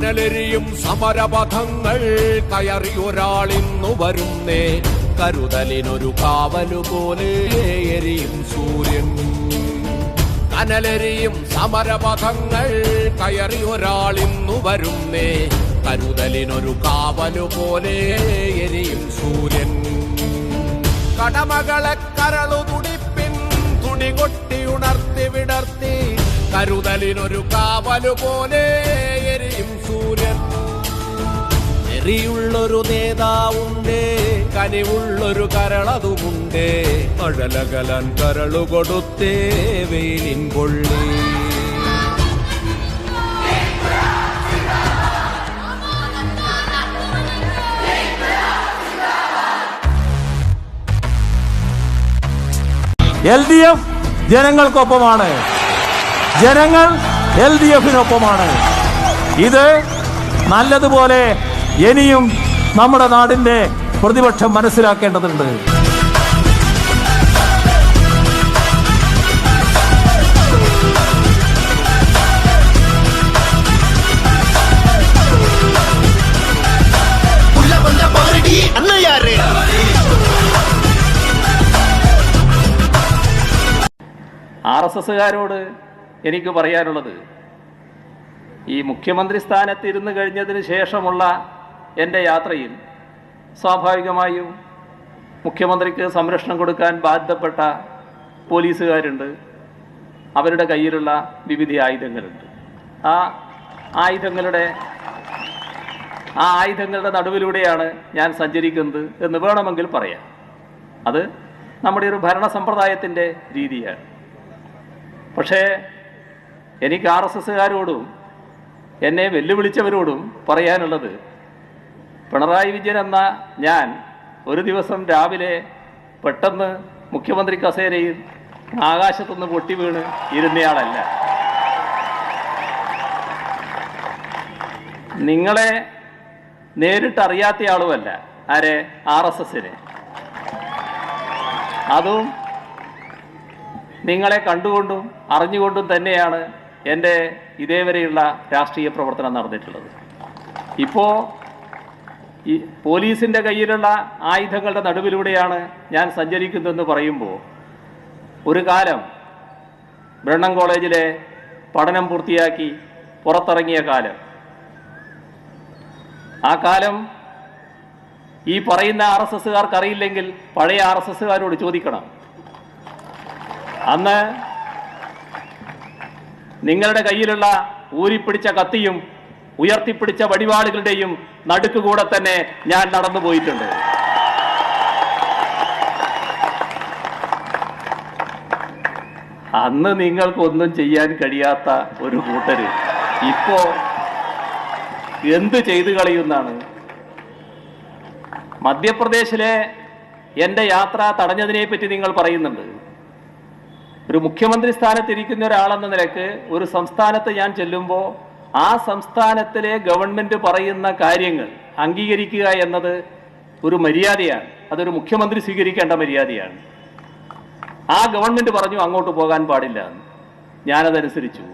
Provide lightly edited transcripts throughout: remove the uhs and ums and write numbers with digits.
കനലെരിയും സമരപഥങ്ങൾ കയറിയൊരാളിന്നു വരുന്നേ, കരുതലിനൊരു കാവലുപോലെ എരിയും സൂര്യൻ. കനലെരിയും സമരപഥങ്ങൾ കയറിയൊരാളിന്നു വരുന്നേ, കരുതലിനൊരു കാവലുപോലെ എരിയും സൂര്യൻ. കടമകളെ കരളു തുടിപ്പിൻ, തുണികൊട്ടി ഉണർത്തി വിടർത്തി, കരുതലിനൊരു കാവലുപോലെ എരിയും സൂര്യൻ. എറിയുള്ളൊരു നേതാവുണ്ടേ, കനിവുള്ളൊരു കരളതുമുണ്ടേ, അഴലകലാൻ കരളു കൊടുത്തേ വെയിലിൻ കൊള്ളി. LDF ജനങ്ങൾക്കൊപ്പമാണ്, ജനങ്ങൾ LDFിനൊപ്പമാണ്. ഇത് നല്ലതുപോലെ ഇനിയും നമ്മുടെ നാടിന്റെ പ്രതിപക്ഷം മനസ്സിലാക്കേണ്ടതുണ്ട്. RSSകാരോട് എനിക്ക് പറയാനുള്ളത്, ഈ മുഖ്യമന്ത്രി സ്ഥാനത്ത് ഇരുന്ന് കഴിഞ്ഞതിന് ശേഷമുള്ള എൻ്റെ യാത്രയിൽ സ്വാഭാവികമായും മുഖ്യമന്ത്രിക്ക് സംരക്ഷണം കൊടുക്കാൻ ബാധ്യപ്പെട്ട പോലീസുകാരുണ്ട്, അവരുടെ കയ്യിലുള്ള വിവിധ ആയുധങ്ങളുണ്ട്. ആ ആയുധങ്ങളുടെ നടുവിലൂടെയാണ് ഞാൻ സഞ്ചരിക്കുന്നത് എന്ന് വേണമെങ്കിൽ പറയാം. അത് നമ്മുടെ ഒരു ഭരണ സമ്പ്രദായത്തിൻ്റെ രീതിയാണ്. പക്ഷേ എനിക്ക് RSSകാരോടും എന്നെ വെല്ലുവിളിച്ചവരോടും പറയാനുള്ളത്, പിണറായി വിജയൻ എന്ന ഞാൻ ഒരു ദിവസം രാവിലെ പെട്ടെന്ന് മുഖ്യമന്ത്രി കസേരയിൽ ആകാശത്തുനിന്ന് പൊട്ടി വീണ് ഇരുന്നയാളല്ല. നിങ്ങളെ നേരിട്ട് അറിയാത്തയാളുമല്ല. ആരെ? RSSനെ. അതും നിങ്ങളെ കണ്ടുകൊണ്ടും അറിഞ്ഞുകൊണ്ടും തന്നെയാണ് എൻ്റെ ഇതേവരെയുള്ള രാഷ്ട്രീയ പ്രവർത്തനം നടന്നിട്ടുള്ളത്. ഇപ്പോൾ ഈ പോലീസിൻ്റെ കയ്യിലുള്ള ആയുധങ്ങളുടെ നടുവിലൂടെയാണ് ഞാൻ സഞ്ചരിക്കുന്നതെന്ന് പറയുമ്പോൾ, ഒരു കാലം ബ്രണ്ണൻ കോളേജിലെ പഠനം പൂർത്തിയാക്കി പുറത്തിറങ്ങിയ കാലം, ആ കാലം ഈ പറയുന്ന RSSകാർക്ക് അറിയില്ലെങ്കിൽ പഴയ RSSകാരോട് ചോദിക്കണം. അന്ന് നിങ്ങളുടെ കയ്യിലുള്ള ഊരിപ്പിടിച്ച കത്തിയും ഉയർത്തിപ്പിടിച്ച വടിവാളുകളുടെയും നടുക്കുകൂടെ തന്നെ ഞാൻ നടന്നു പോയിട്ടുണ്ട്. അന്ന് നിങ്ങൾക്കൊന്നും ചെയ്യാൻ കഴിയാത്ത ഒരു കൂട്ടര് ഇപ്പോ എന്ത് ചെയ്തു കളയുന്നാണ്? മധ്യപ്രദേശിലെ എൻ്റെ യാത്ര തടഞ്ഞതിനെ പറ്റി നിങ്ങൾ പറയുന്നുണ്ട്. ഒരു മുഖ്യമന്ത്രി സ്ഥാനത്തിരിക്കുന്ന ഒരാളെന്ന നിലക്ക് ഒരു സംസ്ഥാനത്ത് ഞാൻ ചെല്ലുമ്പോൾ ആ സംസ്ഥാനത്തിലെ ഗവൺമെന്റ് പറയുന്ന കാര്യങ്ങൾ അംഗീകരിക്കുക എന്നത് ഒരു മര്യാദയാണ്. അതൊരു മുഖ്യമന്ത്രി സ്വീകരിക്കേണ്ട മര്യാദയാണ്. ആ ഗവൺമെന്റ് പറഞ്ഞു അങ്ങോട്ട് പോകാൻ പാടില്ല, ഞാനതനുസരിച്ചു.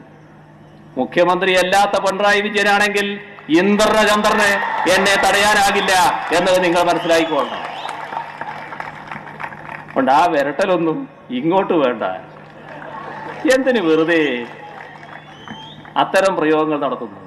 മുഖ്യമന്ത്രി അല്ലാത്ത പിണറായി വിജയനാണെങ്കിൽ ചന്ദ്രന് എന്നെ തടയാനാകില്ല എന്നത് നിങ്ങൾ മനസ്സിലാക്കിക്കൊള്ളണം. അതുകൊണ്ട് ആ വിരട്ടലൊന്നും ഇങ്ങോട്ട് വേണ്ട. എന്തിനു വെറുതെ അത്തരം പ്രയോഗങ്ങൾ നടത്തുന്നു?